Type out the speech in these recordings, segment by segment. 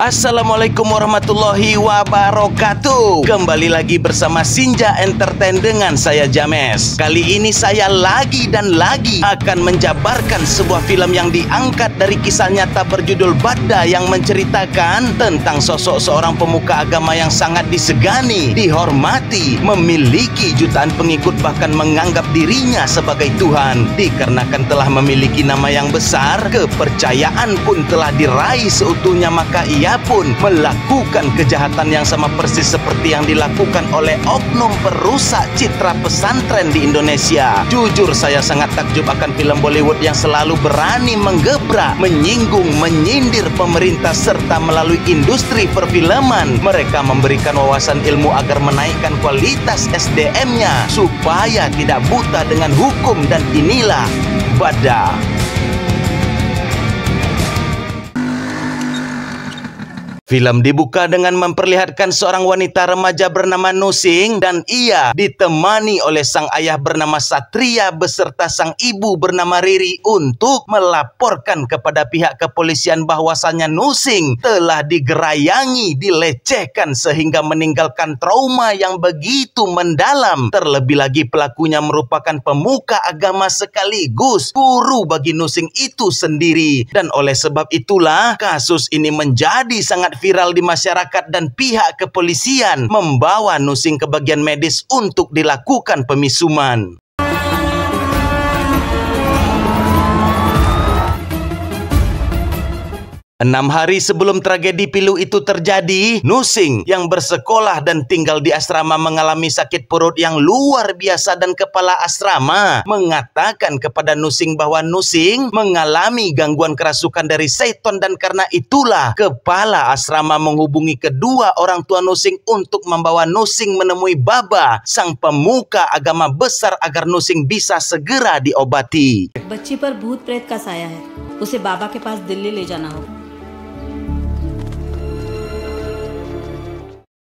Assalamualaikum warahmatullahi wabarakatuh. Kembali lagi bersama Sinja Entertain dengan saya James. Kali ini saya lagi dan lagi akan menjabarkan sebuah film yang diangkat dari kisah nyata berjudul Badda, yang menceritakan tentang sosok seorang pemuka agama yang sangat disegani, dihormati, memiliki jutaan pengikut, bahkan menganggap dirinya sebagai Tuhan. Dikarenakan telah memiliki nama yang besar, kepercayaan pun telah diraih seutuhnya, maka ia pun melakukan kejahatan yang sama persis seperti yang dilakukan oleh oknum perusak citra pesantren di Indonesia. Jujur saya sangat takjub akan film Bollywood yang selalu berani menggebrak, menyinggung, menyindir pemerintah serta melalui industri perfilman. Mereka memberikan wawasan ilmu agar menaikkan kualitas SDM-nya supaya tidak buta dengan hukum, dan inilah Badda. Film dibuka dengan memperlihatkan seorang wanita remaja bernama Nusing, dan ia ditemani oleh sang ayah bernama Satria beserta sang ibu bernama Riri untuk melaporkan kepada pihak kepolisian bahwasannya Nusing telah digerayangi, dilecehkan sehingga meninggalkan trauma yang begitu mendalam. Terlebih lagi pelakunya merupakan pemuka agama sekaligus guru bagi Nusing itu sendiri, dan oleh sebab itulah kasus ini menjadi sangat viral di masyarakat, dan pihak kepolisian membawa Nusing ke bagian medis untuk dilakukan pemisuman. 6 hari sebelum tragedi pilu itu terjadi, Nusing yang bersekolah dan tinggal di asrama mengalami sakit perut yang luar biasa, dan kepala asrama mengatakan kepada Nusing bahwa Nusing mengalami gangguan kerasukan dari setan, dan karena itulah kepala asrama menghubungi kedua orang tua Nusing untuk membawa Nusing menemui Baba, sang pemuka agama besar, agar Nusing bisa segera diobati. बच्ची पर भूत प्रेत का साया है, उसे बाबा के पास दिल्ली ले जाना हो.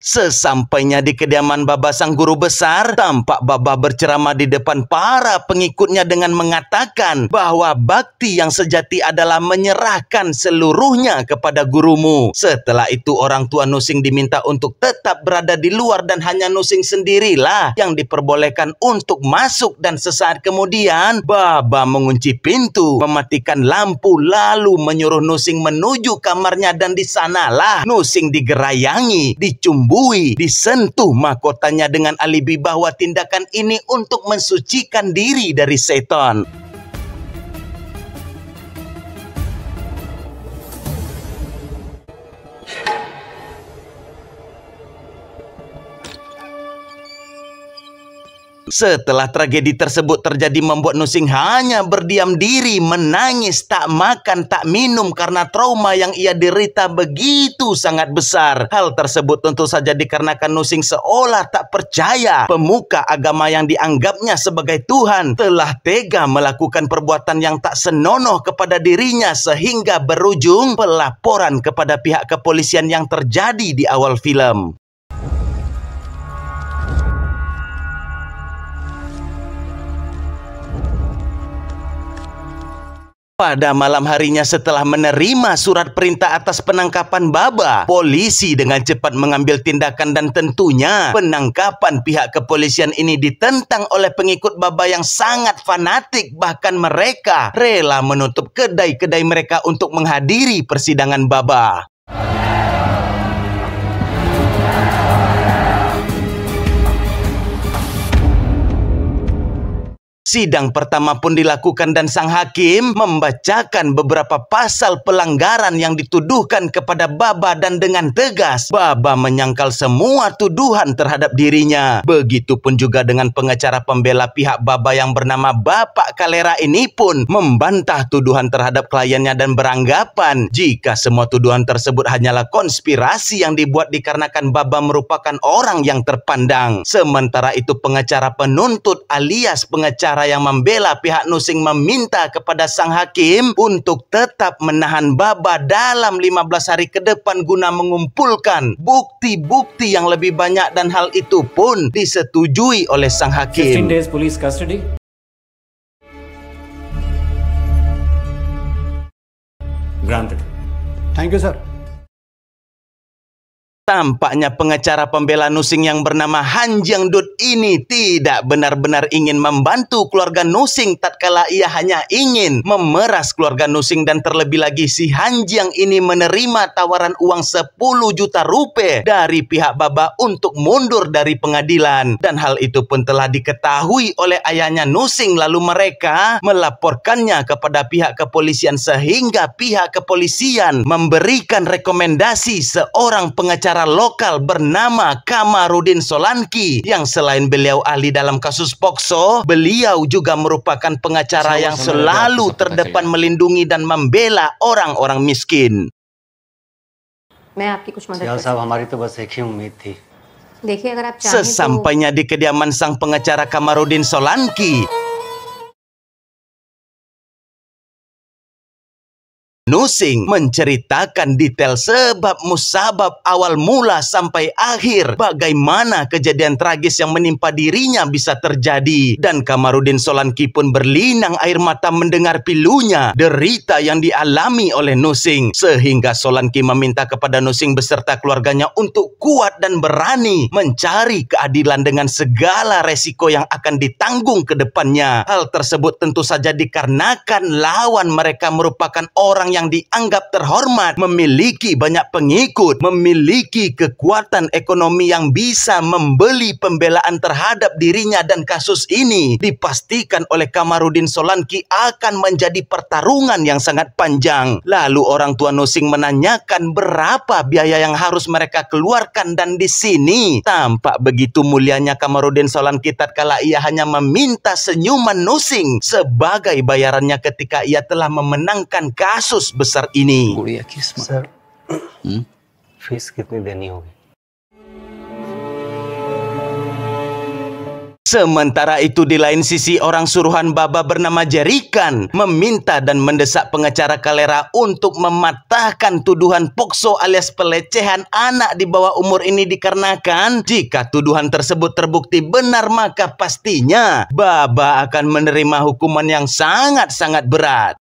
Sesampainya di kediaman Baba sang guru besar, tampak Baba berceramah di depan para pengikutnya dengan mengatakan bahwa bakti yang sejati adalah menyerahkan seluruhnya kepada gurumu. Setelah itu orang tua Nusing diminta untuk tetap berada di luar, dan hanya Nusing sendirilah yang diperbolehkan untuk masuk, dan sesaat kemudian Baba mengunci pintu, mematikan lampu, lalu menyuruh Nusing menuju kamarnya, dan di sanalah Nusing digerayangi, dicumbui, disentuh mahkotanya dengan alibi bahwa tindakan ini untuk mensucikan diri dari setan. Setelah tragedi tersebut terjadi, membuat Nusing hanya berdiam diri, menangis, tak makan, tak minum karena trauma yang ia derita begitu sangat besar. Hal tersebut tentu saja dikarenakan Nusing seolah tak percaya pemuka agama yang dianggapnya sebagai Tuhan telah tega melakukan perbuatan yang tak senonoh kepada dirinya, sehingga berujung pelaporan kepada pihak kepolisian yang terjadi di awal film. Pada malam harinya setelah menerima surat perintah atas penangkapan Baba, polisi dengan cepat mengambil tindakan, dan tentunya penangkapan pihak kepolisian ini ditentang oleh pengikut Baba yang sangat fanatik. Bahkan mereka rela menutup kedai-kedai mereka untuk menghadiri persidangan Baba. Sidang pertama pun dilakukan, dan sang hakim membacakan beberapa pasal pelanggaran yang dituduhkan kepada Baba, dan dengan tegas Baba menyangkal semua tuduhan terhadap dirinya. Begitupun juga dengan pengacara pembela pihak Baba yang bernama Bapak Kalera ini pun membantah tuduhan terhadap kliennya dan beranggapan jika semua tuduhan tersebut hanyalah konspirasi yang dibuat dikarenakan Baba merupakan orang yang terpandang. Sementara itu pengacara penuntut alias pengacara yang membela pihak Nusing meminta kepada sang hakim untuk tetap menahan Baba dalam 15 hari ke depan guna mengumpulkan bukti-bukti yang lebih banyak, dan hal itu pun disetujui oleh sang hakim. 15 days police custody. Granted. Thank you, sir. Tampaknya pengacara pembela Nusing yang bernama Han Jiang Dut ini tidak benar-benar ingin membantu keluarga Nusing tatkala ia hanya ingin memeras keluarga Nusing, dan terlebih lagi si Han Jiang ini menerima tawaran uang 10 juta rupiah dari pihak Baba untuk mundur dari pengadilan, dan hal itu pun telah diketahui oleh ayahnya Nusing, lalu mereka melaporkannya kepada pihak kepolisian sehingga pihak kepolisian memberikan rekomendasi seorang pengacara lokal bernama Kamarudin Solanki, yang selain beliau ahli dalam kasus Pokso, beliau juga merupakan pengacara yang selalu terdepan melindungi dan membela orang-orang miskin. Sesampainya di kediaman sang pengacara Kamarudin Solanki, Nusing menceritakan detail sebab musabab awal mula sampai akhir bagaimana kejadian tragis yang menimpa dirinya bisa terjadi, dan Kamarudin Solanki pun berlinang air mata mendengar pilunya derita yang dialami oleh Nusing, sehingga Solanki meminta kepada Nusing beserta keluarganya untuk kuat dan berani mencari keadilan dengan segala resiko yang akan ditanggung ke depannya. Hal tersebut tentu saja dikarenakan lawan mereka merupakan orang yang dianggap terhormat, memiliki banyak pengikut, memiliki kekuatan ekonomi yang bisa membeli pembelaan terhadap dirinya, dan kasus ini dipastikan oleh Kamarudin Solanki akan menjadi pertarungan yang sangat panjang. Lalu orang tua Nusing menanyakan berapa biaya yang harus mereka keluarkan, dan di sini tampak begitu mulianya Kamarudin Solanki tatkala ia hanya meminta senyuman Nusing sebagai bayarannya ketika ia telah memenangkan kasus besar ini. Sir, fees कितनी देनी होगी? Sementara itu di lain sisi, orang suruhan Baba bernama Jerikan meminta dan mendesak pengacara Kalera untuk mematahkan tuduhan Pokso alias pelecehan anak di bawah umur ini, dikarenakan jika tuduhan tersebut terbukti benar maka pastinya Baba akan menerima hukuman yang sangat-sangat berat.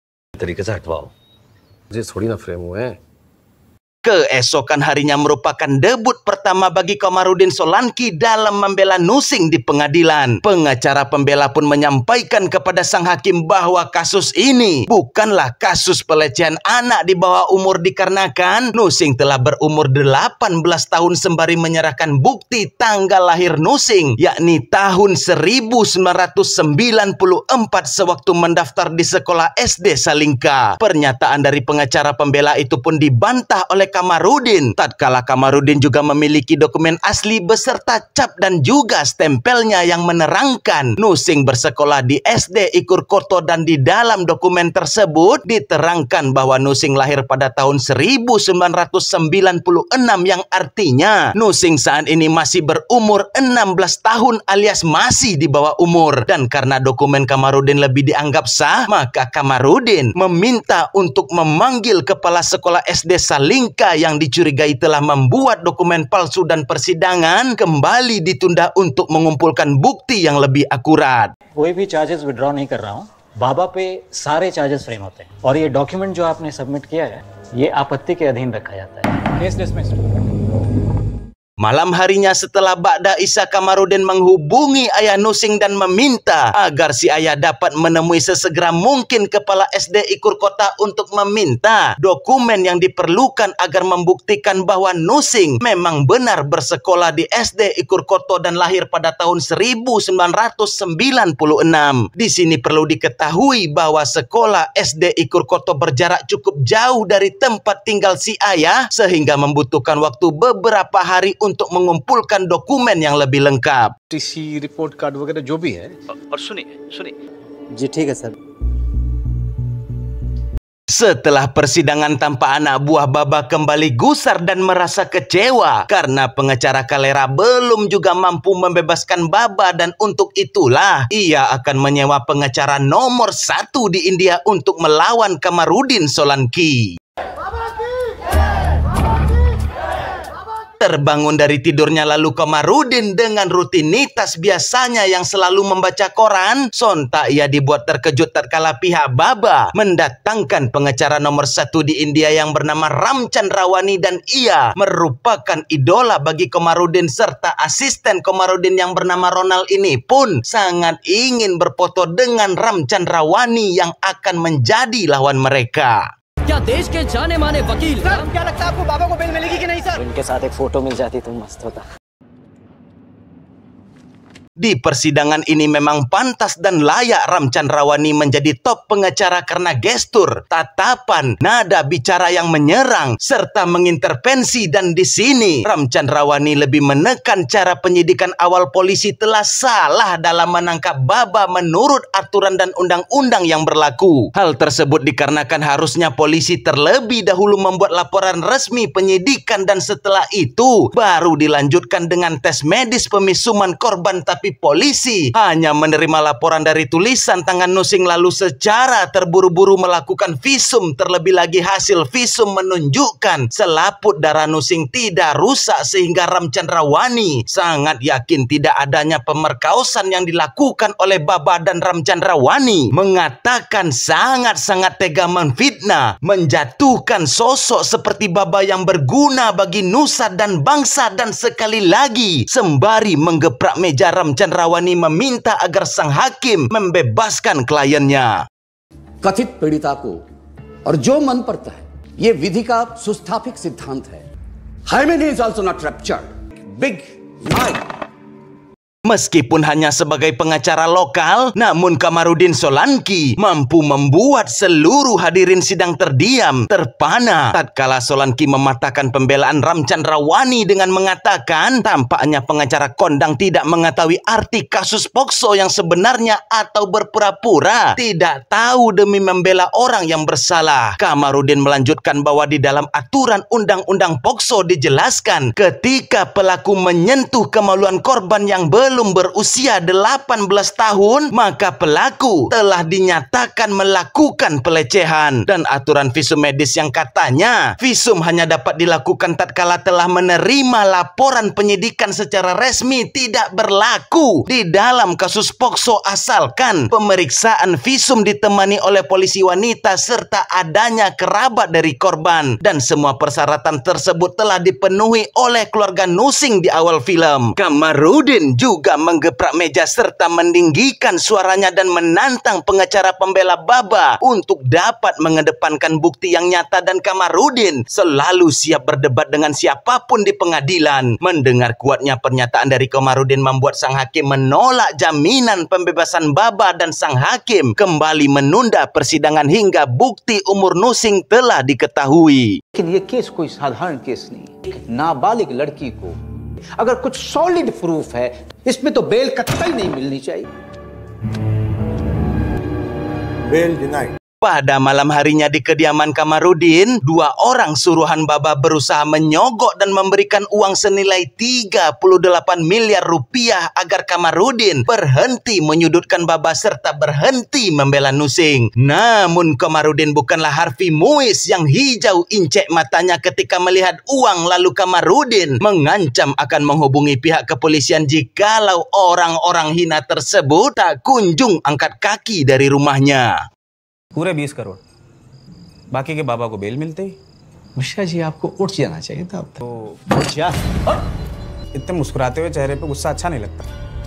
Keesokan harinya merupakan debut pertama bagi Kamarudin Solanki dalam membela Nusing di pengadilan. Pengacara pembela pun menyampaikan kepada sang hakim bahwa kasus ini bukanlah kasus pelecehan anak di bawah umur, dikarenakan Nusing telah berumur 18 tahun sembari menyerahkan bukti tanggal lahir Nusing, yakni tahun 1994 sewaktu mendaftar di sekolah SD Salingka. Pernyataan dari pengacara pembela itu pun dibantah oleh Kamarudin, tatkala Kamarudin juga memiliki dokumen asli beserta cap dan juga stempelnya yang menerangkan Nusing bersekolah di SD Ikur Koto, dan di dalam dokumen tersebut diterangkan bahwa Nusing lahir pada tahun 1996, yang artinya Nusing saat ini masih berumur 16 tahun alias masih di bawah umur. Dan karena dokumen Kamarudin lebih dianggap sah, maka Kamarudin meminta untuk memanggil kepala sekolah SD Salingka yang dicurigai telah membuat dokumen palsu, dan persidangan kembali ditunda untuk mengumpulkan bukti yang lebih akurat. कोई भी charges withdraw नहीं कर रहा हूं, बाबा पे सारे charges frame होते हैं और ये डॉक्यूमेंट जो आपने सबमिट किया है ये आपत्ति के अधीन रखा जाता है. Case dismissed. Malam harinya setelah Ba'da Isya, Kamarudin menghubungi ayah Nusing dan meminta agar si ayah dapat menemui sesegera mungkin kepala SD Ikur Kota untuk meminta dokumen yang diperlukan agar membuktikan bahwa Nusing memang benar bersekolah di SD Ikur Koto dan lahir pada tahun 1996. Di sini perlu diketahui bahwa sekolah SD Ikur Koto berjarak cukup jauh dari tempat tinggal si ayah, sehingga membutuhkan waktu beberapa hari untuk mengumpulkan dokumen yang lebih lengkap. TC report card वगैरह जो भी है. और सुनिए जी ठीक है sir. Setelah persidangan, tampak anak buah Baba kembali gusar dan merasa kecewa karena pengacara Kalera belum juga mampu membebaskan Baba, dan untuk itulah ia akan menyewa pengacara nomor 1 di India untuk melawan Kamarudin Solanki. Terbangun dari tidurnya lalu Komarudin dengan rutinitas biasanya yang selalu membaca koran, sontak ia dibuat terkejut tatkala pihak Baba mendatangkan pengacara nomor 1 di India yang bernama Ramchandrawani, dan ia merupakan idola bagi Komarudin, serta asisten Komarudin yang bernama Ronald ini pun sangat ingin berfoto dengan Ramchandrawani yang akan menjadi lawan mereka. क्या देश के जाने माने वकील सर, क्या लगता है आपको बाबा को बेल मिलेगी कि नहीं सर? इनके साथ एक फोटो मिल जाती तो मस्त होता। Di persidangan ini memang pantas dan layak Ramchandrawani menjadi top pengacara karena gestur, tatapan, nada bicara yang menyerang, serta mengintervensi. Dan di sini Ramchandrawani lebih menekan cara penyidikan awal polisi telah salah dalam menangkap Baba menurut aturan dan undang-undang yang berlaku. Hal tersebut dikarenakan harusnya polisi terlebih dahulu membuat laporan resmi penyidikan dan setelah itu baru dilanjutkan dengan tes medis pemisuman korban, tapi polisi hanya menerima laporan dari tulisan tangan Nusing lalu secara terburu-buru melakukan visum. Terlebih lagi hasil visum menunjukkan selaput darah Nusing tidak rusak sehingga Ramchandrawani sangat yakin tidak adanya pemerkosaan yang dilakukan oleh Baba, dan Ramchandrawani mengatakan sangat-sangat tega menfitnah, menjatuhkan sosok seperti Baba yang berguna bagi nusa dan bangsa, dan sekali lagi sembari menggeprak meja Ramchandrawani meminta agar sang hakim membebaskan kliennya. कथित पीड़िता को और जो मन पड़ता है, ये विधि का सुस्थापित सिद्धांत है. Hymen is also not ruptured. Big lie. Meskipun hanya sebagai pengacara lokal, namun Kamarudin Solanki mampu membuat seluruh hadirin sidang terdiam, terpana tatkala Solanki mematahkan pembelaan Ramchandrawani dengan mengatakan tampaknya pengacara kondang tidak mengetahui arti kasus pokso yang sebenarnya atau berpura-pura tidak tahu demi membela orang yang bersalah. Kamarudin melanjutkan bahwa di dalam aturan undang-undang pokso dijelaskan ketika pelaku menyentuh kemaluan korban yang belum berusia 18 tahun, maka pelaku telah dinyatakan melakukan pelecehan. Dan aturan visum medis yang katanya visum hanya dapat dilakukan tatkala telah menerima laporan penyidikan secara resmi tidak berlaku di dalam kasus pokso, asalkan pemeriksaan visum ditemani oleh polisi wanita serta adanya kerabat dari korban. Dan semua persyaratan tersebut telah dipenuhi oleh keluarga Nusing di awal film. Kamarudin juga menggeprak meja serta meninggikan suaranya dan menantang pengacara pembela Baba untuk dapat mengedepankan bukti yang nyata, dan Kamarudin selalu siap berdebat dengan siapapun di pengadilan. Mendengar kuatnya pernyataan dari Kamarudin membuat sang hakim menolak jaminan pembebasan Baba, dan sang hakim kembali menunda persidangan hingga bukti umur Nusing telah diketahui. लेकिन ये केस कोई साधारण केस नहीं, एक नाबालिग लड़की को अगर कुछ सॉलिड प्रूफ है, इसमें तो बेल कतई नहीं मिलनी चाहिए. Bail denied. Pada malam harinya di kediaman Kamarudin, dua orang suruhan Baba berusaha menyogok dan memberikan uang senilai 38 miliar rupiah agar Kamarudin berhenti menyudutkan Baba serta berhenti membela Nusing. Namun Kamarudin bukanlah Harvey Muiz yang hijau incek matanya ketika melihat uang, lalu Kamarudin mengancam akan menghubungi pihak kepolisian jikalau orang-orang hina tersebut tak kunjung angkat kaki dari rumahnya. पूरे 20 करोड़, बाकी के बाबा को बेल मिलते ही। मिश्रा जी, आपको उठ जाना चाहिए था अब तो उठ जा। इतने मुस्कुराते हुए चेहरे पे गुस्सा अच्छा नहीं लगता।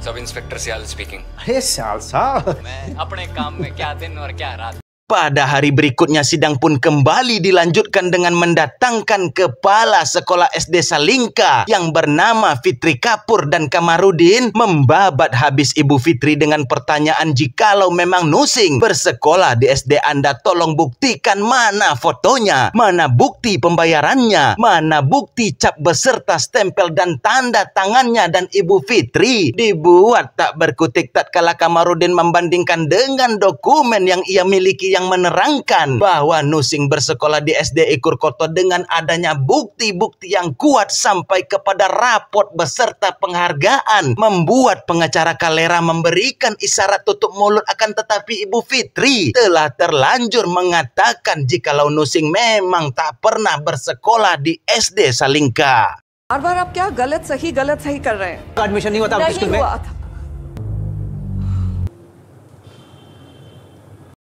सब इंस्पेक्टर सियाल स्पीकिंग। अरे साल साहब, मैं अपने काम में क्या दिन और क्या रात। Pada hari berikutnya sidang pun kembali dilanjutkan dengan mendatangkan kepala sekolah SD Salingka yang bernama Fitri Kapur, dan Kamarudin membabat habis Ibu Fitri dengan pertanyaan jikalau memang Nusing bersekolah di SD Anda, tolong buktikan mana fotonya, mana bukti pembayarannya, mana bukti cap beserta stempel dan tanda tangannya. Dan Ibu Fitri dibuat tak berkutik tatkala Kamarudin membandingkan dengan dokumen yang ia miliki yang menerangkan bahwa Nusing bersekolah di SD Ikurkoto dengan adanya bukti-bukti yang kuat sampai kepada rapot beserta penghargaan, membuat pengacara Kalera memberikan isyarat tutup mulut. Akan tetapi Ibu Fitri telah terlanjur mengatakan jikalau Nusing memang tak pernah bersekolah di SD Salingka. बार बार आप क्या गलत सही कर रहे हैं? एडमिशन नहीं होता नहीं हुआ था।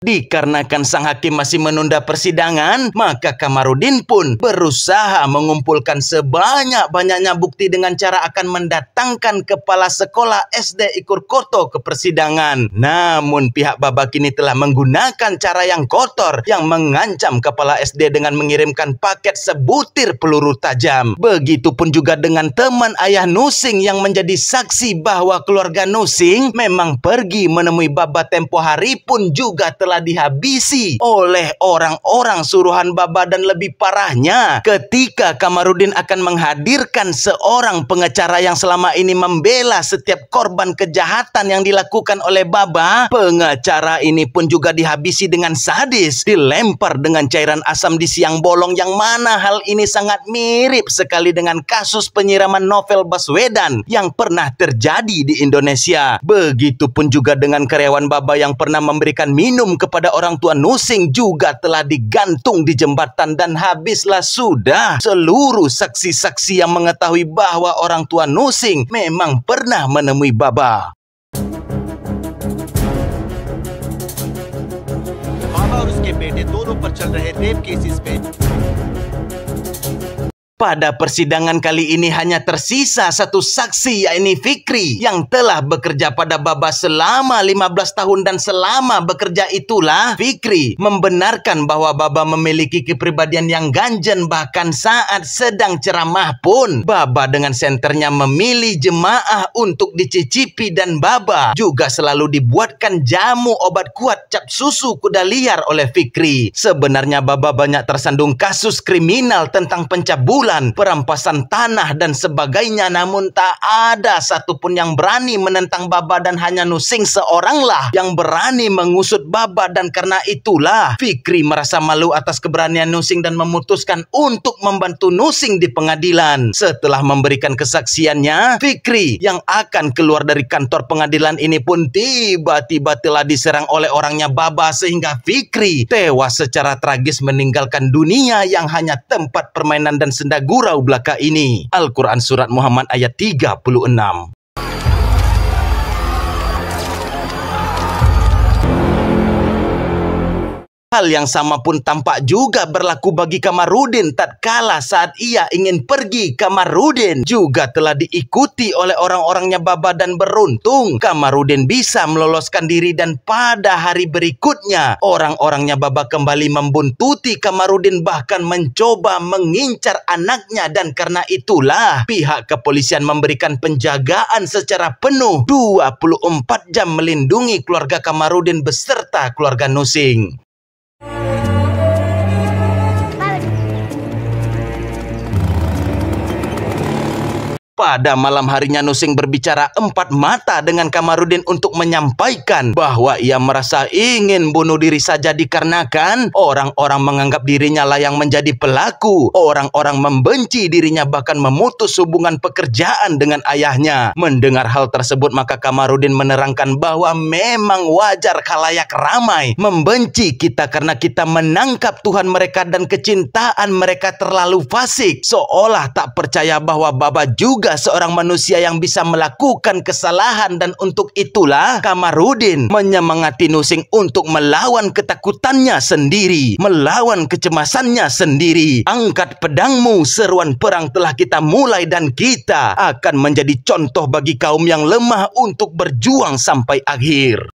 Dikarenakan sang hakim masih menunda persidangan, maka Kamarudin pun berusaha mengumpulkan sebanyak-banyaknya bukti dengan cara akan mendatangkan kepala sekolah SD Ikurkoto ke persidangan. Namun pihak Baba kini telah menggunakan cara yang kotor yang mengancam kepala SD dengan mengirimkan paket sebutir peluru tajam. Begitupun juga dengan teman ayah Nusing yang menjadi saksi bahwa keluarga Nusing memang pergi menemui Baba tempo hari pun juga telah dihabisi oleh orang-orang suruhan Baba. Dan lebih parahnya, ketika Kamarudin akan menghadirkan seorang pengacara yang selama ini membela setiap korban kejahatan yang dilakukan oleh Baba, pengacara ini pun juga dihabisi dengan sadis, dilempar dengan cairan asam di siang bolong, yang mana hal ini sangat mirip sekali dengan kasus penyiraman Novel Baswedan yang pernah terjadi di Indonesia. Begitupun juga dengan karyawan Baba yang pernah memberikan minum kepada orang tua Nusing juga telah digantung di jembatan. Dan habislah sudah seluruh saksi-saksi yang mengetahui bahwa orang tua Nusing memang pernah menemui Baba. बाबा और उसके बेटे दोनों पर चल रहे rape cases पे Pada persidangan kali ini hanya tersisa satu saksi, yakni Fikri, yang telah bekerja pada Baba selama 15 tahun. Dan selama bekerja itulah Fikri membenarkan bahwa Baba memiliki kepribadian yang ganjen. Bahkan saat sedang ceramah pun Baba dengan senternya memilih jemaah untuk dicicipi, dan Baba juga selalu dibuatkan jamu obat kuat cap susu kuda liar oleh Fikri. Sebenarnya Baba banyak tersandung kasus kriminal tentang pencabulan, perampasan tanah dan sebagainya, namun tak ada satupun yang berani menentang Baba, dan hanya Nusing seoranglah yang berani mengusut Baba. Dan karena itulah Fikri merasa malu atas keberanian Nusing dan memutuskan untuk membantu Nusing di pengadilan. Setelah memberikan kesaksiannya, Fikri yang akan keluar dari kantor pengadilan ini pun tiba-tiba telah diserang oleh orangnya Baba, sehingga Fikri tewas secara tragis meninggalkan dunia yang hanya tempat permainan dan senda gurau belaka ini. Al-Quran Surat Muhammad ayat 36. Hal yang sama pun tampak juga berlaku bagi Kamarudin. Tatkala saat ia ingin pergi, Kamarudin juga telah diikuti oleh orang-orangnya Baba, dan beruntung Kamarudin bisa meloloskan diri. Dan pada hari berikutnya orang-orangnya Baba kembali membuntuti Kamarudin, bahkan mencoba mengincar anaknya. Dan karena itulah pihak kepolisian memberikan penjagaan secara penuh 24 jam melindungi keluarga Kamarudin beserta keluarga Nusing. Pada malam harinya Nusing berbicara empat mata dengan Kamarudin untuk menyampaikan bahwa ia merasa ingin bunuh diri saja dikarenakan orang-orang menganggap dirinya lah yang menjadi pelaku. Orang-orang membenci dirinya, bahkan memutus hubungan pekerjaan dengan ayahnya. Mendengar hal tersebut, maka Kamarudin menerangkan bahwa memang wajar khalayak ramai membenci kita karena kita menangkap Tuhan mereka dan kecintaan mereka terlalu fasik, seolah tak percaya bahwa Baba juga seorang manusia yang bisa melakukan kesalahan. Dan untuk itulah Kamarudin menyemangati Nusing untuk melawan ketakutannya sendiri, melawan kecemasannya sendiri. Angkat pedangmu, seruan perang telah kita mulai, dan kita akan menjadi contoh bagi kaum yang lemah untuk berjuang sampai akhir.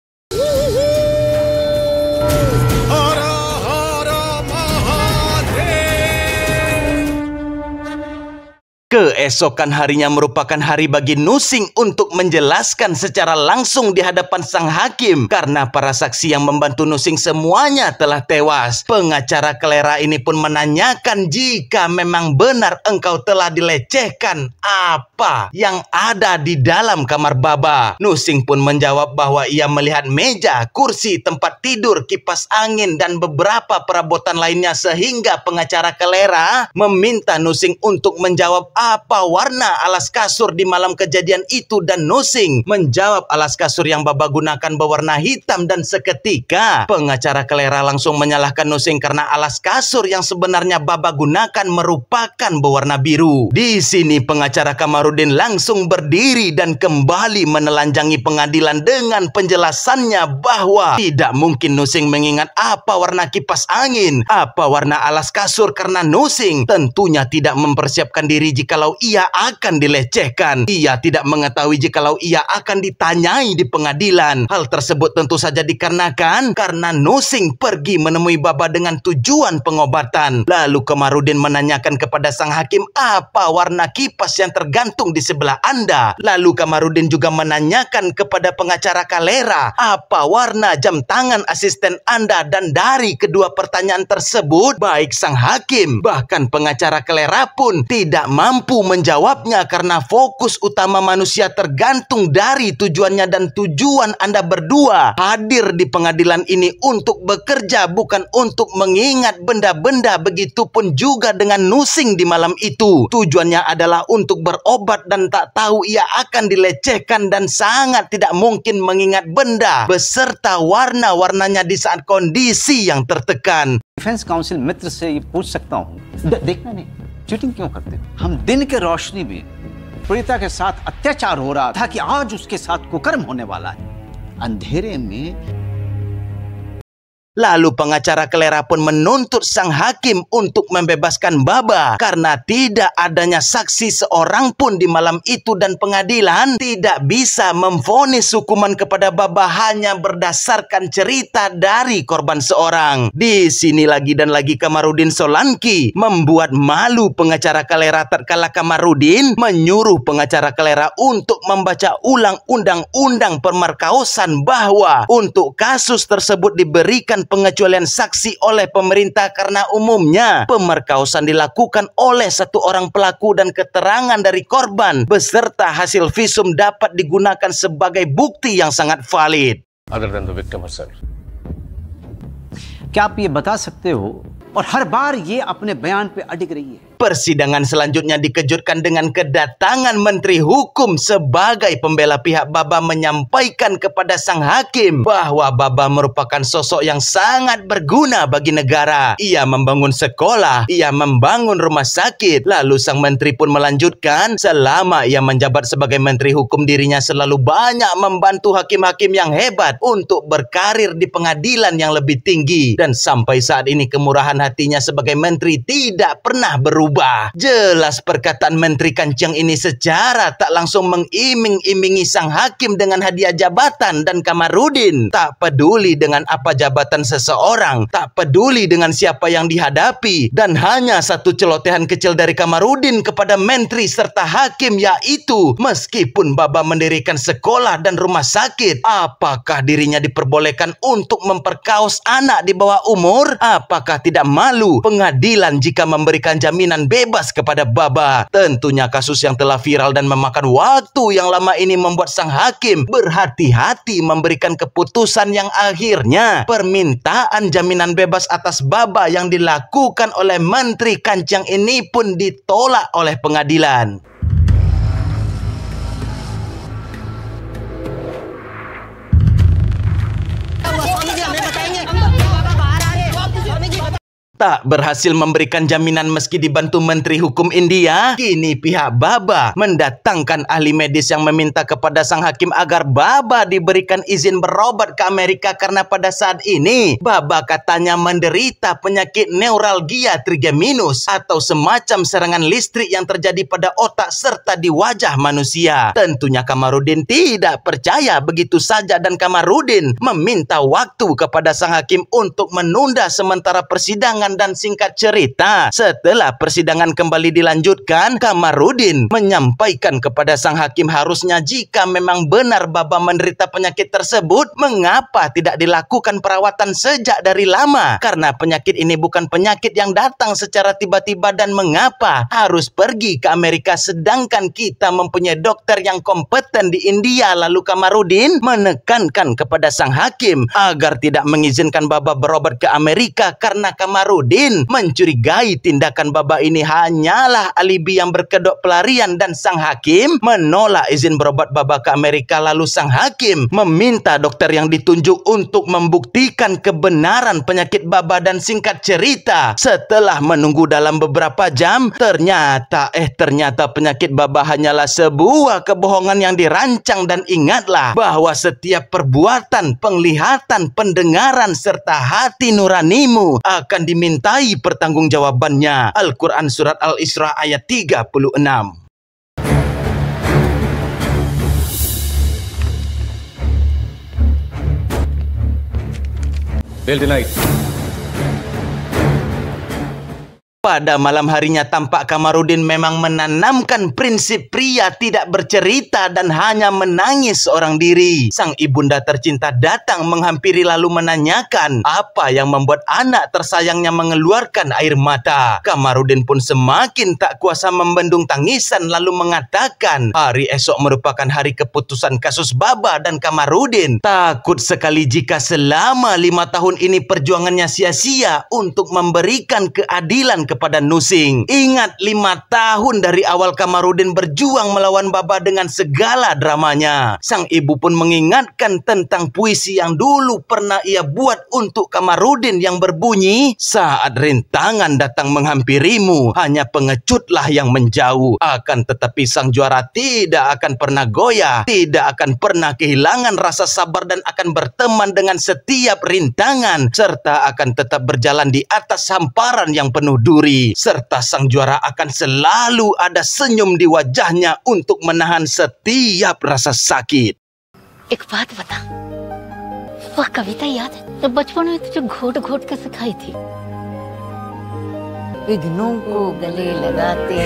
Keesokan harinya merupakan hari bagi Nusing untuk menjelaskan secara langsung di hadapan sang hakim. Karena para saksi yang membantu Nusing semuanya telah tewas, pengacara Kelera ini pun menanyakan jika memang benar engkau telah dilecehkan, apa yang ada di dalam kamar Baba. Nusing pun menjawab bahwa ia melihat meja, kursi, tempat tidur, kipas angin, dan beberapa perabotan lainnya, sehingga pengacara Kelera meminta Nusing untuk menjawab apa warna alas kasur di malam kejadian itu dan Nusing menjawab alas kasur yang Baba gunakan berwarna hitam dan seketika pengacara Kelera langsung menyalahkan Nusing karena alas kasur yang sebenarnya Baba gunakan merupakan berwarna biru. Di sini pengacara Kamarudin langsung berdiri dan kembali menelanjangi pengadilan dengan penjelasannya bahwa tidak mungkin Nusing mengingat apa warna kipas angin, apa warna alas kasur karena Nusing tentunya tidak mempersiapkan diri jikalau ia akan dilecehkan. Ia tidak mengetahui jikalau ia akan ditanyai di pengadilan. Hal tersebut tentu saja dikarenakan karena Nusing pergi menemui Baba dengan tujuan pengobatan. Lalu Kamarudin menanyakan kepada sang hakim apa warna kipas yang tergantung di sebelah Anda. Lalu Kamarudin juga menanyakan kepada pengacara Kelera apa warna jam tangan asisten Anda, dan dari kedua pertanyaan tersebut baik sang hakim bahkan pengacara Kelera pun tidak mampu menjawabnya karena fokus utama manusia tergantung dari tujuannya, dan tujuan Anda berdua hadir di pengadilan ini untuk bekerja bukan untuk mengingat benda-benda. Begitupun juga dengan Nusing di malam itu, tujuannya adalah untuk berobat dan tak tahu ia akan dilecehkan dan sangat tidak mungkin mengingat benda beserta warna-warnanya di saat kondisi yang tertekan. Defence council मित्र से ये पूछ सकता हूँ, देखना नहीं, चीटिंग क्यों करते हो? हम दिन के रोशनी में पीड़िता के साथ अत्याचार हो रहा था कि आज उसके साथ कुकर्म होने वाला है, अंधेरे में। Lalu pengacara Kelera pun menuntut sang hakim untuk membebaskan Baba karena tidak adanya saksi seorang pun di malam itu dan pengadilan tidak bisa memvonis hukuman kepada Baba hanya berdasarkan cerita dari korban seorang. Di sini lagi dan lagi Kamarudin Solanki membuat malu pengacara Kelera tatkala Kamarudin menyuruh pengacara Kelera untuk membaca ulang undang-undang pemerkosaan bahwa untuk kasus tersebut diberikan pengecualian saksi oleh pemerintah karena umumnya pemerkosaan dilakukan oleh satu orang pelaku dan keterangan dari korban beserta hasil visum dapat digunakan sebagai bukti yang sangat valid. Other than the victim herself. क्या आप ये बता सकते हो, और हर बार ये अपने बयान पे अड़िग रही है। Persidangan selanjutnya dikejutkan dengan kedatangan Menteri Hukum sebagai pembela pihak Baba menyampaikan kepada sang hakim bahwa Baba merupakan sosok yang sangat berguna bagi negara. Ia membangun sekolah, ia membangun rumah sakit. Lalu sang menteri pun melanjutkan, selama ia menjabat sebagai Menteri Hukum dirinya selalu banyak membantu hakim-hakim yang hebat untuk berkarir di pengadilan yang lebih tinggi. Dan sampai saat ini kemurahan hatinya sebagai menteri tidak pernah berubah. Jelas perkataan Menteri Kancang ini secara tak langsung mengiming-imingi sang hakim dengan hadiah jabatan, dan Kamarudin tak peduli dengan apa jabatan seseorang, tak peduli dengan siapa yang dihadapi, dan hanya satu celotehan kecil dari Kamarudin kepada menteri serta hakim, yaitu meskipun Baba mendirikan sekolah dan rumah sakit, apakah dirinya diperbolehkan untuk memperkaos anak di bawah umur? Apakah tidak malu pengadilan jika memberikan jaminan bebas kepada Baba? Tentunya kasus yang telah viral dan memakan waktu yang lama ini membuat sang hakim berhati-hati memberikan keputusan yang akhirnya permintaan jaminan bebas atas Baba yang dilakukan oleh Menteri Kancang ini pun ditolak oleh pengadilan. Tak berhasil memberikan jaminan meski dibantu Menteri Hukum India, kini pihak Baba mendatangkan ahli medis yang meminta kepada sang hakim agar Baba diberikan izin berobat ke Amerika karena pada saat ini Baba katanya menderita penyakit neuralgia trigeminus atau semacam serangan listrik yang terjadi pada otak serta di wajah manusia. Tentunya Kamarudin tidak percaya begitu saja dan Kamarudin meminta waktu kepada sang hakim untuk menunda sementara persidangan. Dan singkat cerita, setelah persidangan kembali dilanjutkan, Kamarudin menyampaikan kepada sang hakim harusnya jika memang benar Baba menderita penyakit tersebut, mengapa tidak dilakukan perawatan sejak dari lama? Karena penyakit ini bukan penyakit yang datang secara tiba-tiba, dan mengapa harus pergi ke Amerika sedangkan kita mempunyai dokter yang kompeten di India? Lalu Kamarudin menekankan kepada sang hakim agar tidak mengizinkan Baba berobat ke Amerika karena Kamarudin Kamarudin mencurigai tindakan Baba ini hanyalah alibi yang berkedok pelarian dan sang hakim menolak izin berobat Baba ke Amerika. Lalu sang hakim meminta dokter yang ditunjuk untuk membuktikan kebenaran penyakit Baba, dan singkat cerita setelah menunggu dalam beberapa jam ternyata penyakit Baba hanyalah sebuah kebohongan yang dirancang. Dan ingatlah bahwa setiap perbuatan, penglihatan, pendengaran serta hati nuranimu akan dimintai pertanggungjawabannya. Al-Quran Surat Al-Isra ayat 36. Bail denied. Pada malam harinya tampak Kamarudin memang menanamkan prinsip pria tidak bercerita dan hanya menangis seorang diri. Sang ibunda tercinta datang menghampiri lalu menanyakan apa yang membuat anak tersayangnya mengeluarkan air mata. Kamarudin pun semakin tak kuasa membendung tangisan lalu mengatakan hari esok merupakan hari keputusan kasus Baba dan Kamarudin. Takut sekali jika selama 5 tahun ini perjuangannya sia-sia untuk memberikan keadilan kepada Nusing. Ingat 5 tahun dari awal Kamarudin berjuang melawan Baba dengan segala dramanya. Sang ibu pun mengingatkan tentang puisi yang dulu pernah ia buat untuk Kamarudin yang berbunyi, saat rintangan datang menghampirimu, hanya pengecutlah yang menjauh. Akan tetapi sang juara tidak akan pernah goyah, tidak akan pernah kehilangan rasa sabar dan akan berteman dengan setiap rintangan, serta akan tetap berjalan di atas hamparan yang penuh duri. Serta sang juara akan selalu ada senyum di wajahnya untuk menahan setiap rasa sakit. एक बात बता, वह कविता याद है जब बचपन में तुझे घोट घोट के सिखाई थी? विघ्नों को गले लगाते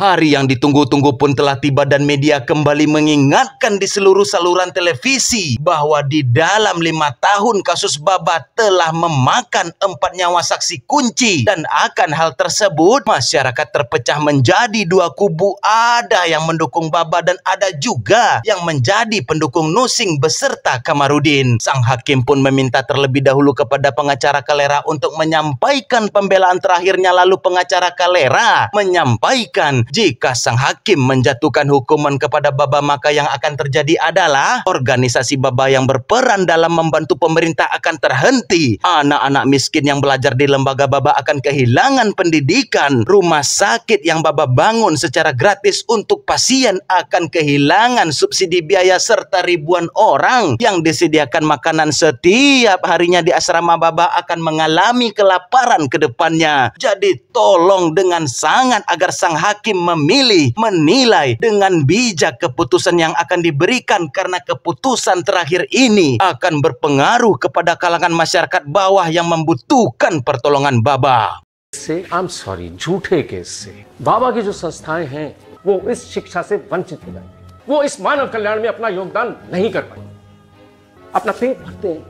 Hari yang ditunggu-tunggu pun telah tiba dan media kembali mengingatkan di seluruh saluran televisi bahwa di dalam 5 tahun kasus Baba telah memakan 4 nyawa saksi kunci. Dan akan hal tersebut masyarakat terpecah menjadi 2 kubu. Ada yang mendukung Baba dan ada juga yang menjadi pendukung Nusing beserta Kamarudin. Sang hakim pun meminta terlebih dahulu kepada pengacara Kalera untuk menyampaikan pembelaan terakhirnya. Lalu pengacara Kalera menyampaikan jika sang hakim menjatuhkan hukuman kepada Baba, maka yang akan terjadi adalah organisasi Baba yang berperan dalam membantu pemerintah akan terhenti. Anak-anak miskin yang belajar di lembaga Baba akan kehilangan pendidikan. Rumah sakit yang Baba bangun secara gratis untuk pasien akan kehilangan subsidi biaya, serta ribuan orang yang disediakan makanan setiap harinya di asrama Baba akan mengalami kelaparan ke depannya. Jadi tolong dengan sangat agar sang hakim memilih, menilai dengan bijak keputusan yang akan diberikan, karena keputusan terakhir ini akan berpengaruh kepada kalangan masyarakat bawah yang membutuhkan pertolongan Baba. I'm sorry, झूठे केस से बाबा की जो संस्थाएं हैं वो इस शिक्षा से वंचित हो जाती हैं। वो इस मानव कल्याण में अपना योगदान नहीं कर पाए। अपना पेट भरते हैं,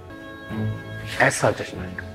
ऐसा जश्न है।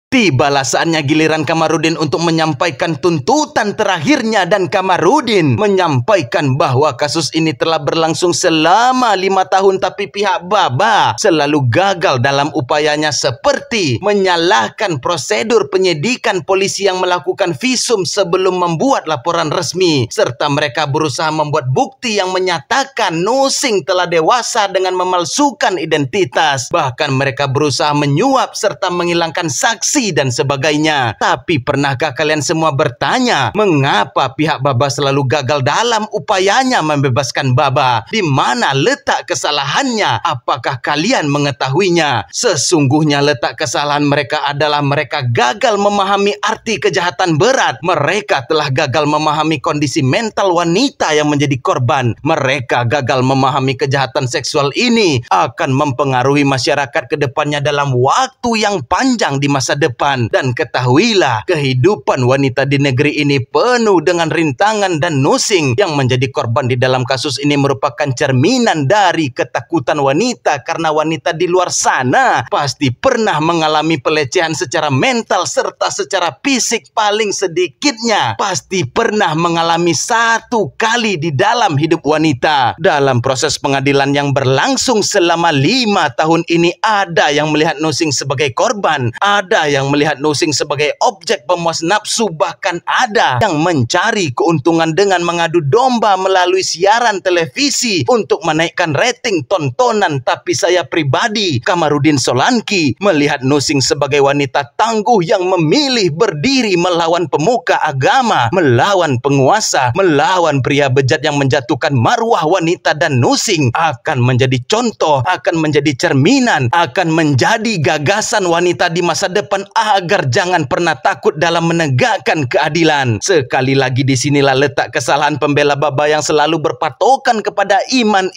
Tibalah saatnya giliran Kamarudin untuk menyampaikan tuntutan terakhirnya, dan Kamarudin menyampaikan bahwa kasus ini telah berlangsung selama 5 tahun tapi pihak Baba selalu gagal dalam upayanya, seperti menyalahkan prosedur penyidikan polisi yang melakukan visum sebelum membuat laporan resmi, serta mereka berusaha membuat bukti yang menyatakan Nusing telah dewasa dengan memalsukan identitas. Bahkan mereka berusaha menyuap serta menghilangkan saksi dan sebagainya. Tapi pernahkah kalian semua bertanya, mengapa pihak Baba selalu gagal dalam upayanya membebaskan Baba? Di mana letak kesalahannya? Apakah kalian mengetahuinya? Sesungguhnya letak kesalahan mereka adalah mereka gagal memahami arti kejahatan berat. Mereka telah gagal memahami kondisi mental wanita yang menjadi korban. Mereka gagal memahami kejahatan seksual ini akan mempengaruhi masyarakat ke depannya dalam waktu yang panjang di masa depan. depan. Dan ketahuilah, kehidupan wanita di negeri ini penuh dengan rintangan dan nusing. Yang menjadi korban di dalam kasus ini merupakan cerminan dari ketakutan wanita, karena wanita di luar sana pasti pernah mengalami pelecehan secara mental serta secara fisik. Paling sedikitnya pasti pernah mengalami 1 kali di dalam hidup wanita. Dalam proses pengadilan yang berlangsung selama 5 tahun ini, ada yang melihat Nusing sebagai korban, ada yang melihat Nusing sebagai objek pemuas nafsu, bahkan ada yang mencari keuntungan dengan mengadu domba melalui siaran televisi untuk menaikkan rating tontonan. Tapi saya pribadi, Kamarudin Solanki, melihat Nusing sebagai wanita tangguh yang memilih berdiri melawan pemuka agama, melawan penguasa, melawan pria bejat yang menjatuhkan marwah wanita. Dan Nusing akan menjadi contoh, akan menjadi cerminan, akan menjadi gagasan wanita di masa depan agar jangan pernah takut dalam menegakkan keadilan. Sekali lagi disinilah letak kesalahan pembela Baba yang selalu berpatokan kepada iman,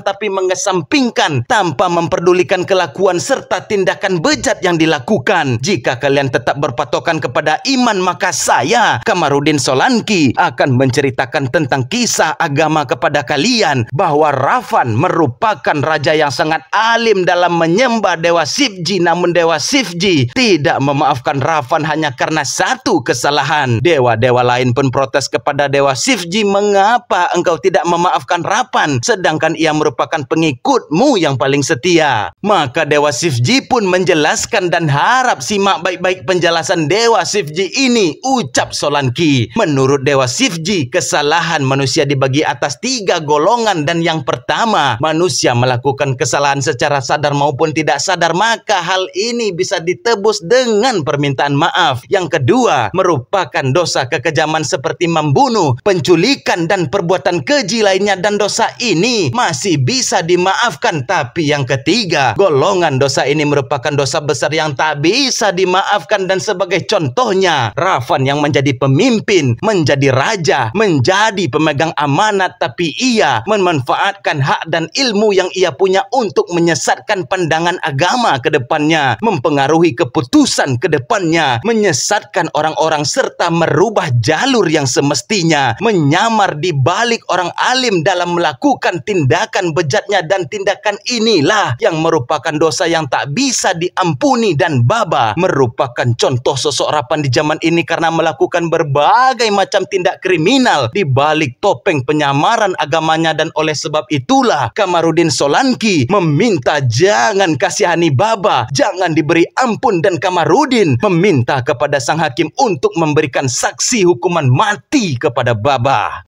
tapi mengesampingkan tanpa memperdulikan kelakuan serta tindakan bejat yang dilakukan. Jika kalian tetap berpatokan kepada iman, maka saya, Kamarudin Solanki, akan menceritakan tentang kisah agama kepada kalian, bahwa Ravan merupakan raja yang sangat alim dalam menyembah Dewa Shivji. Namun Dewa Shivji tidak memaafkan Ravan hanya karena 1 kesalahan. Dewa-dewa lain pun protes kepada Dewa Shivji, mengapa engkau tidak memaafkan Ravan sedangkan ia merupakan pengikutmu yang paling setia. Maka Dewa Shivji pun menjelaskan, dan harap simak baik-baik penjelasan Dewa Shivji ini, ucap Solanki. Menurut Dewa Shivji, kesalahan manusia dibagi atas 3 golongan, dan yang pertama, manusia melakukan kesalahan secara sadar maupun tidak sadar, maka hal ini bisa ditebus dengan permintaan maaf. Yang kedua, merupakan dosa kekejaman seperti membunuh, penculikan, dan perbuatan keji lainnya, dan dosa ini masih bisa dimaafkan. Tapi yang ketiga, golongan dosa ini merupakan dosa besar yang tak bisa dimaafkan. Dan sebagai contohnya, Ravan yang menjadi pemimpin, menjadi raja, menjadi pemegang amanat, tapi ia memanfaatkan hak dan ilmu yang ia punya untuk menyesatkan pandangan agama ke depannya, mempengaruhi keputusan ke depannya, menyesatkan orang-orang serta merubah jalur yang semestinya, menyamar di balik orang alim dalam melakukan tindakan bejatnya. Dan tindakan inilah yang merupakan dosa yang tak bisa diampuni. Dan Baba merupakan contoh sosok Ravan di zaman ini karena melakukan berbagai macam tindak kriminal di balik topeng penyamaran agamanya. Dan oleh sebab itulah Kamarudin Solanki meminta jangan kasihani Baba, jangan diberi ampun, dan Kamarudin meminta kepada sang hakim untuk memberikan saksi hukuman mati kepada Baba.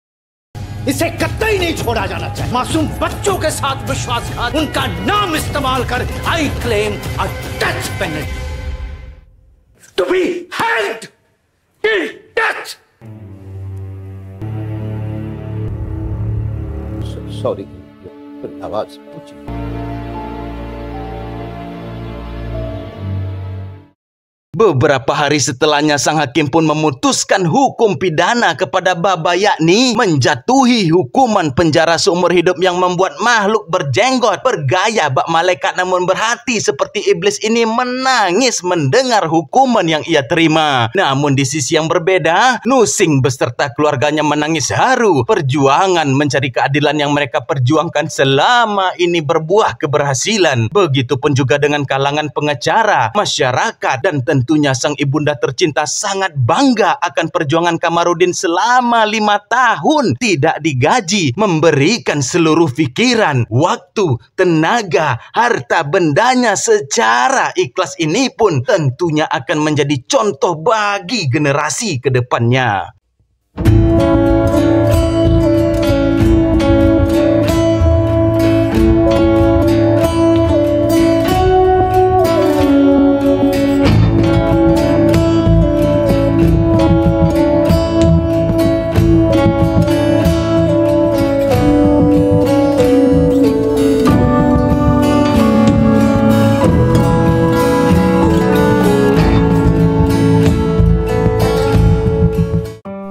इसे कतई नहीं छोड़ा जाना चाहिए। मासूम बच्चों के साथ विश्वासघात, उनका नाम इस्तेमाल कर I claim a death penalty to be hanged till death. Sorry, आवाज पूछी। Beberapa hari setelahnya, sang hakim pun memutuskan hukum pidana kepada Baba, yakni menjatuhi hukuman penjara seumur hidup yang membuat makhluk berjenggot, bergaya bak malaikat namun berhati seperti iblis ini menangis mendengar hukuman yang ia terima. Namun di sisi yang berbeda, Nusing beserta keluarganya menangis haru. Perjuangan mencari keadilan yang mereka perjuangkan selama ini berbuah keberhasilan. Begitupun juga dengan kalangan pengacara, masyarakat, dan tentunya sang ibunda tercinta sangat bangga akan perjuangan Kamarudin selama 5 tahun tidak digaji, memberikan seluruh pikiran, waktu, tenaga, harta bendanya secara ikhlas. Ini pun tentunya akan menjadi contoh bagi generasi ke depannya.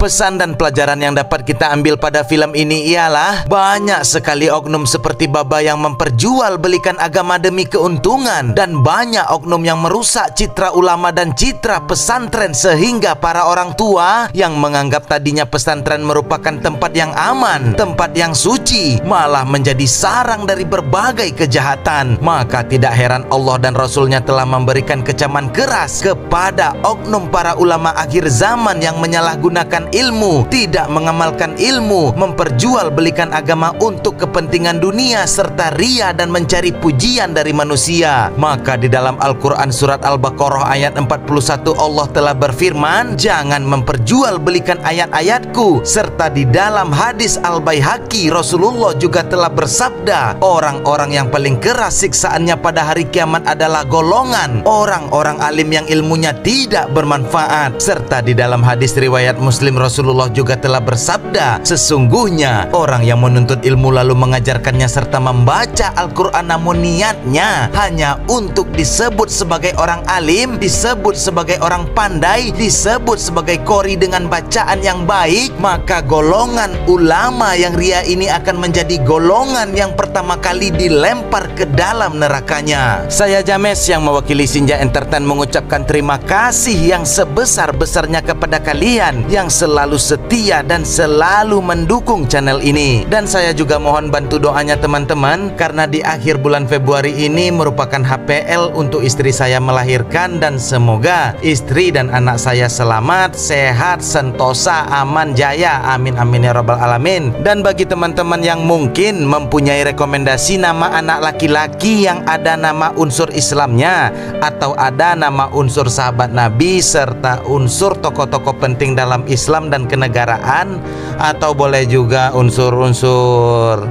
Pesan dan pelajaran yang dapat kita ambil pada film ini ialah banyak sekali oknum seperti Baba yang memperjualbelikan agama demi keuntungan, dan banyak oknum yang merusak citra ulama dan citra pesantren sehingga para orang tua yang menganggap tadinya pesantren merupakan tempat yang aman, tempat yang suci, malah menjadi sarang dari berbagai kejahatan. Maka tidak heran Allah dan Rasulnya telah memberikan kecaman keras kepada oknum para ulama akhir zaman yang menyalahgunakan ilmu, tidak mengamalkan ilmu, memperjualbelikan agama untuk kepentingan dunia serta ria dan mencari pujian dari manusia. Maka di dalam Al-Quran surat Al-Baqarah ayat 41 Allah telah berfirman, jangan memperjualbelikan ayat-ayatku. Serta di dalam hadis Al-Baihaqi Rasulullah juga telah bersabda, orang-orang yang paling keras siksaannya pada hari kiamat adalah golongan orang-orang alim yang ilmunya tidak bermanfaat. Serta di dalam hadis riwayat Muslim Rasulullah juga telah bersabda, sesungguhnya orang yang menuntut ilmu lalu mengajarkannya serta membaca Al-Quran namun niatnya hanya untuk disebut sebagai orang alim, disebut sebagai orang pandai, disebut sebagai qori dengan bacaan yang baik, maka golongan ulama yang ria ini akan menjadi golongan yang pertama kali dilempar ke dalam nerakanya. Saya James yang mewakili Sinja Entertain mengucapkan terima kasih yang sebesar-besarnya kepada kalian yang selalu setia dan selalu mendukung channel ini. Dan saya juga mohon bantu doanya teman-teman, karena di akhir bulan Februari ini merupakan HPL untuk istri saya melahirkan, dan semoga istri dan anak saya selamat, sehat, sentosa, aman, jaya. Amin amin ya rabbal alamin. Dan bagi teman-teman yang mungkin mempunyai rekomendasi nama anak laki-laki yang ada nama unsur Islamnya atau ada nama unsur sahabat Nabi serta unsur tokoh-tokoh penting dalam Islam dan kenegaraan, atau boleh juga unsur-unsur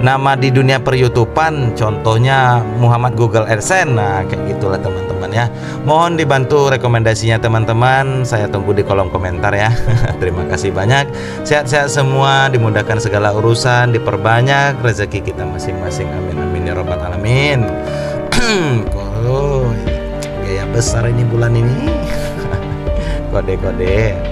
nama di dunia per-YouTubean, contohnya Muhammad Google AdSense. Nah kayak gitulah teman-teman ya. Mohon dibantu rekomendasinya teman-teman, saya tunggu di kolom komentar ya. Terima kasih banyak, sehat-sehat semua, dimudahkan segala urusan, diperbanyak rezeki kita masing-masing, amin amin ya rabbal alamin. Oh, gaya besar ini bulan ini. Kode-kode.